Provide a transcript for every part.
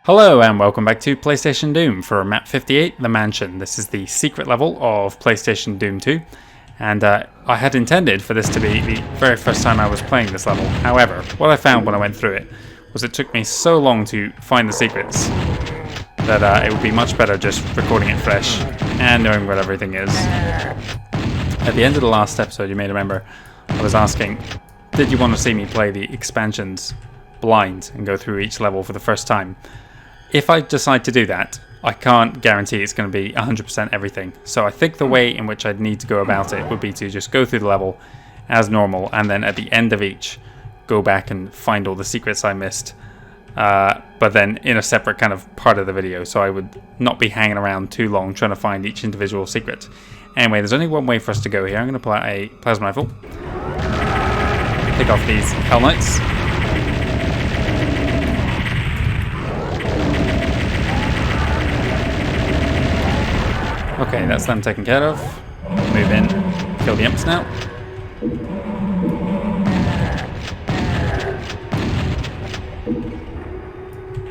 Hello and welcome back to PlayStation Doom for MAP58, The Mansion. This is the secret level of PlayStation Doom 2, and I had intended for this to be the very first time I was playing this level. However, what I found when I went through it was it took me so long to find the secrets that it would be much better just recording it fresh and knowing what everything is. At the end of the last episode, you may remember, I was asking, did you want to see me play the expansions blind and go through each level for the first time? If I decide to do that, I can't guarantee it's going to be 100% everything. So I think the way in which I'd need to go about it would be to just go through the level as normal, and then at the end of each, go back and find all the secrets I missed. But then in a separate kind of part of the video, so I would not be hanging around too long trying to find each individual secret. Anyway, there's only one way for us to go here. I'm going to pull out a plasma rifle, pick off these Hell Knights. Okay, that's them taken care of. Move in, kill the imps now.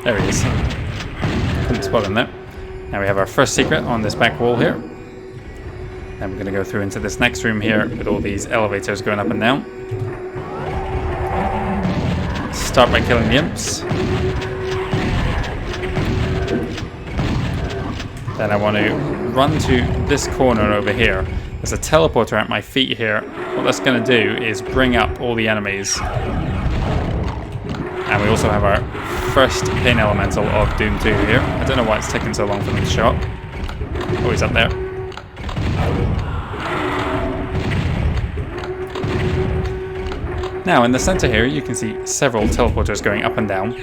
There he is. Couldn't spot him there. Now we have our first secret on this back wall here. Then we're going to go through into this next room here with all these elevators going up and down. Start by killing the imps. Then I want to run to this corner over here. There's a teleporter at my feet here. What that's going to do is bring up all the enemies. And we also have our first pain elemental of Doom 2 here. I don't know why it's taking so long for them to show up. Oh, he's up there. Now in the center here you can see several teleporters going up and down.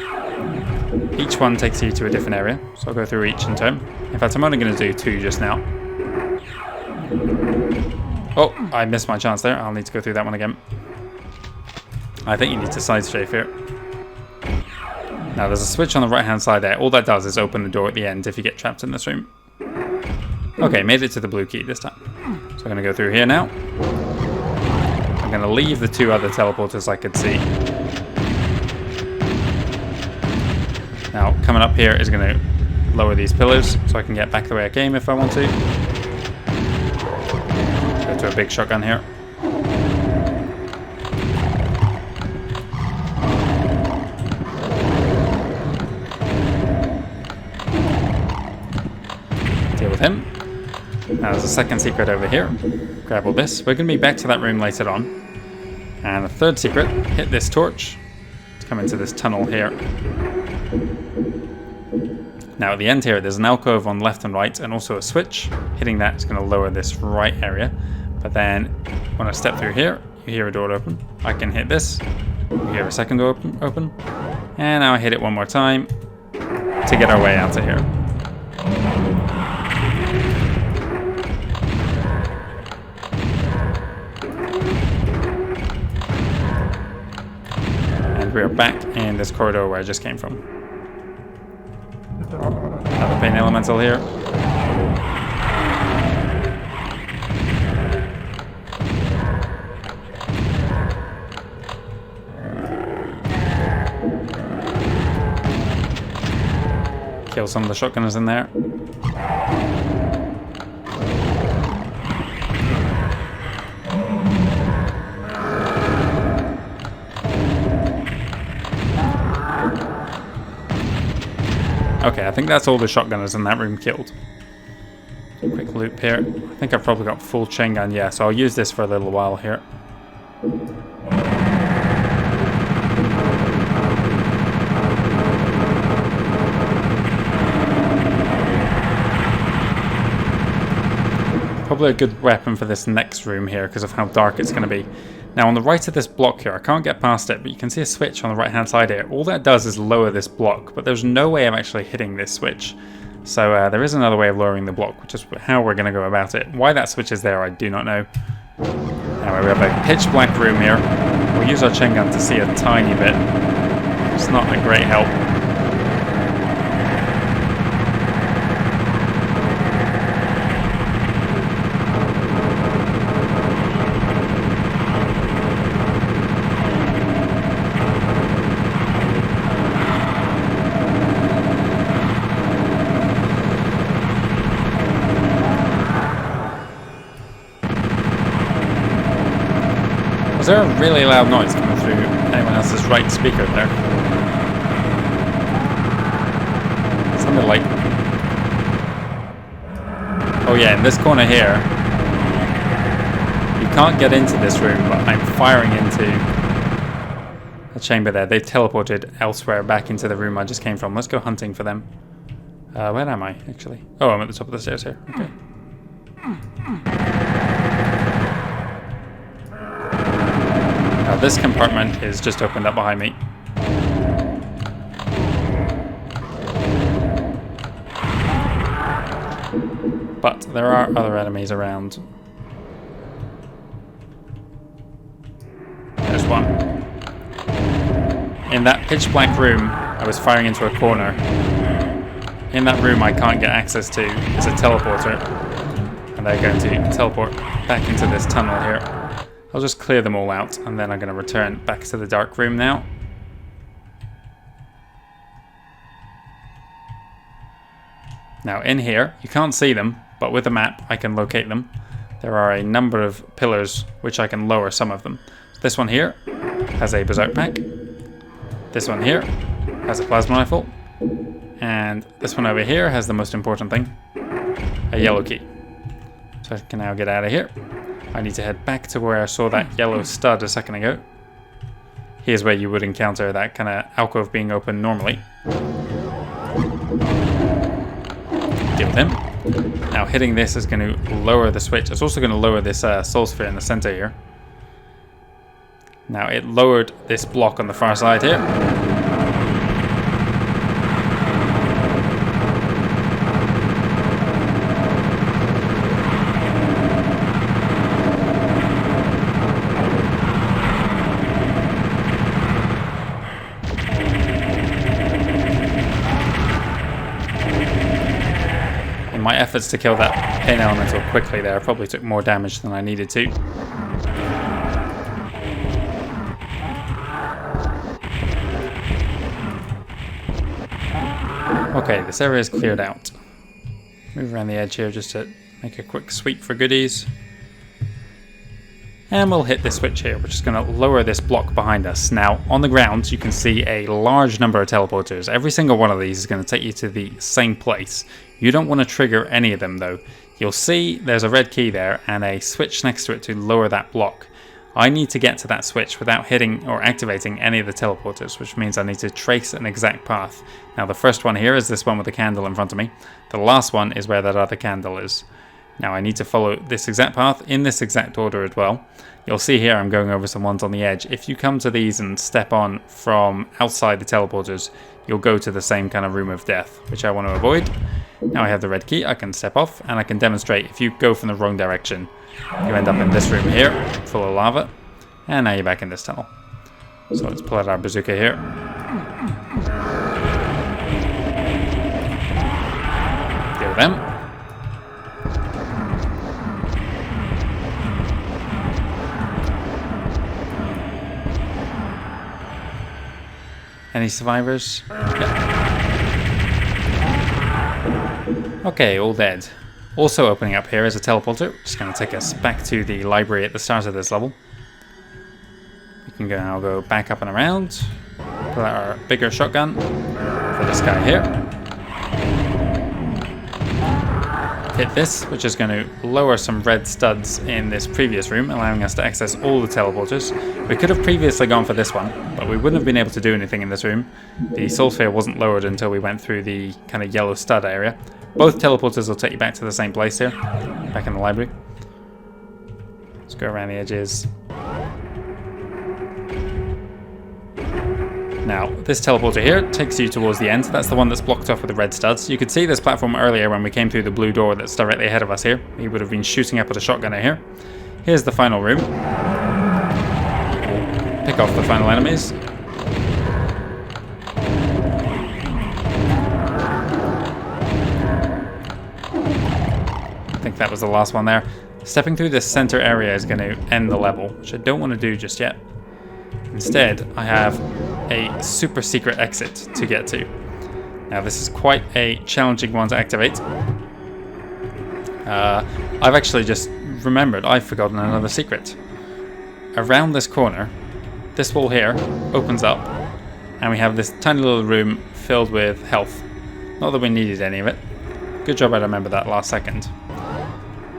Each one takes you to a different area, so I'll go through each in turn. In fact, I'm only going to do two just now. Oh, I missed my chance there. I'll need to go through that one again. I think you need to side strafe here. Now there's a switch on the right hand side there. All that does is open the door at the end if you get trapped in this room. Okay, made it to the blue key this time. So I'm going to go through here now. I'm going to leave the two other teleporters I could see. Now, coming up here is going to lower these pillars so I can get back the way I came if I want to. Go to a big shotgun here. Deal with him. Now there's a second secret over here. Grab all this. We're going to be back to that room later on. And a third secret, hit this torch to come into this tunnel here. Now at the end here there's an alcove on left and right and also a switch. Hitting that is going to lower this right area. But then when I step through here, you hear a door open. I can hit this. You hear a second door open. And now I hit it one more time to get our way out of here. And we are back in this corridor where I just came from. Another pain elemental here. Kill some of the shotgunners in there. Okay, I think that's all the shotgunners in that room killed. Quick loop here. I think I've probably got full chain gun, yeah, so I'll use this for a little while here. Probably a good weapon for this next room here because of how dark it's going to be. Now on the right of this block here, I can't get past it, but you can see a switch on the right hand side here. All that does is lower this block, but there's no way of actually hitting this switch. So there is another way of lowering the block, which is how we're going to go about it. Why that switch is there, I do not know. Anyway, we have a pitch black room here. We'll use our chain gun to see a tiny bit. It's not a great help. Was there a really loud noise coming through anyone else's right speaker there? Sounded like... Oh yeah, in this corner here, you can't get into this room, but I'm firing into a chamber there. They've teleported elsewhere back into the room I just came from. Let's go hunting for them. Where am I, actually? Oh, I'm at the top of the stairs here. Okay. Now this compartment is just opened up behind me. But there are other enemies around. There's one. In that pitch black room, I was firing into a corner. In that room I can't get access to is a teleporter. And they're going to teleport back into this tunnel here. I'll just clear them all out and then I'm going to return back to the dark room now. Now in here, you can't see them, but with the map I can locate them. There are a number of pillars which I can lower some of them. This one here has a berserk pack. This one here has a plasma rifle. And this one over here has the most important thing, a yellow key. So I can now get out of here. I need to head back to where I saw that yellow stud a second ago. Here's where you would encounter that kind of alcove being open normally. Deal with him. Now hitting this is going to lower the switch. It's also going to lower this soul sphere in the center here. Now it lowered this block on the far side here. My efforts to kill that pain elemental quickly there probably took more damage than I needed to. Okay, this area is cleared out. Move around the edge here just to make a quick sweep for goodies. And we'll hit this switch here, which is going to lower this block behind us. Now, on the ground, you can see a large number of teleporters. Every single one of these is going to take you to the same place. You don't want to trigger any of them, though. You'll see there's a red key there and a switch next to it to lower that block. I need to get to that switch without hitting or activating any of the teleporters, which means I need to trace an exact path. Now, the first one here is this one with the candle in front of me. The last one is where that other candle is. Now I need to follow this exact path in this exact order as well. You'll see here I'm going over some ones on the edge. If you come to these and step on from outside the teleporters, you'll go to the same kind of room of death, which I want to avoid. Now I have the red key, I can step off and I can demonstrate if you go from the wrong direction, you end up in this room here, full of lava, and now you're back in this tunnel. So let's pull out our bazooka here. Deal with them. Any survivors? Yeah. Okay, all dead. Also opening up here is a teleporter, which is going to take us back to the library at the start of this level. We can now go back up and around. Pull out our bigger shotgun for this guy here. Hit this, which is going to lower some red studs in this previous room, allowing us to access all the teleporters. We could have previously gone for this one, but we wouldn't have been able to do anything in this room. The soul sphere wasn't lowered until we went through the kind of yellow stud area. Both teleporters will take you back to the same place here, back in the library. Let's go around the edges. Now, this teleporter here takes you towards the end. That's the one that's blocked off with the red studs. You could see this platform earlier when we came through the blue door that's directly ahead of us here. He would have been shooting up with a shotgunner here. Here's the final room. Pick off the final enemies. I think that was the last one there. Stepping through this center area is going to end the level, which I don't want to do just yet. Instead, I have a super secret exit to get to. Now this is quite a challenging one to activate. I've actually just remembered I've forgotten another secret. around this corner, this wall here opens up, and we have this tiny little room filled with health. Not that we needed any of it. Good job I remembered that last second.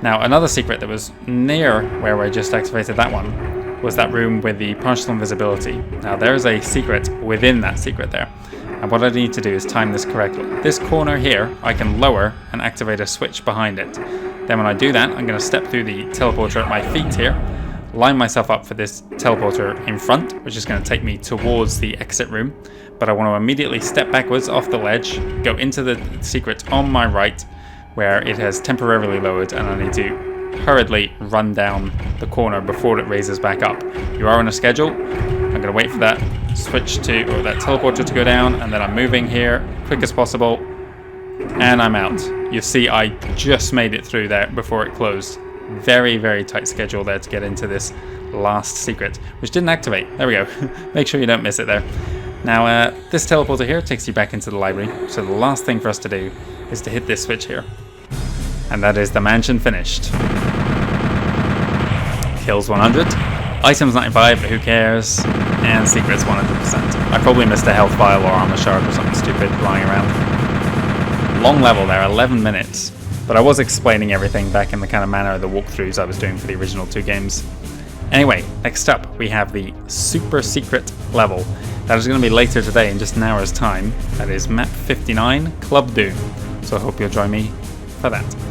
Now, another secret that was near where I just activated that one was that room with the partial invisibility. Now, there is a secret within that secret there. And what I need to do is time this correctly. This corner here, I can lower and activate a switch behind it. Then when I do that, I'm going to step through the teleporter at my feet here, line myself up for this teleporter in front, which is going to take me towards the exit room. But I want to immediately step backwards off the ledge, go into the secret on my right, where it has temporarily lowered, and I need to hurriedly run down the corner before it raises back up. You are on a schedule. I'm going to wait for that switch to, or that teleporter to go down, and then I'm moving here quick as possible, and I'm out. You see, I just made it through there before it closed. Very, very tight schedule there to get into this last secret, which didn't activate. There we go. Make sure you don't miss it there. Now, this teleporter here takes you back into the library, so the last thing for us to do is to hit this switch here. And that is the mansion finished. Kills 100, items 95, but who cares? And secrets 100%. I probably missed a health vial or armor shard or something stupid flying around. Long level there, 11 minutes. But I was explaining everything back in the kind of manner of the walkthroughs I was doing for the original 2 games. Anyway, next up we have the super secret level. That is going to be later today in just an hour's time. That is MAP59 Club Doom. So I hope you'll join me for that.